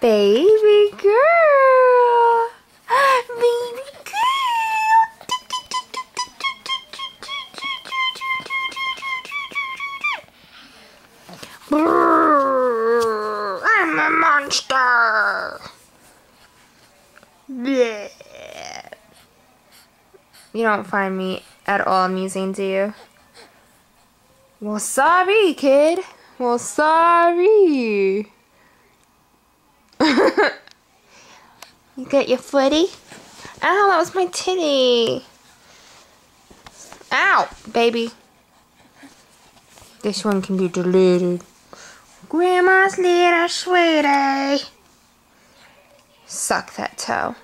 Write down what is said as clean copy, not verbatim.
Baby girl. Baby girl. Brrr, I'm a monster. Bleh. You don't find me at all amusing, do you? Well, sorry, kid. Well, sorry. You got your footy? Ow, that was my titty. Ow, baby. This one can be deleted. Grandma's little sweetie. Suck that toe.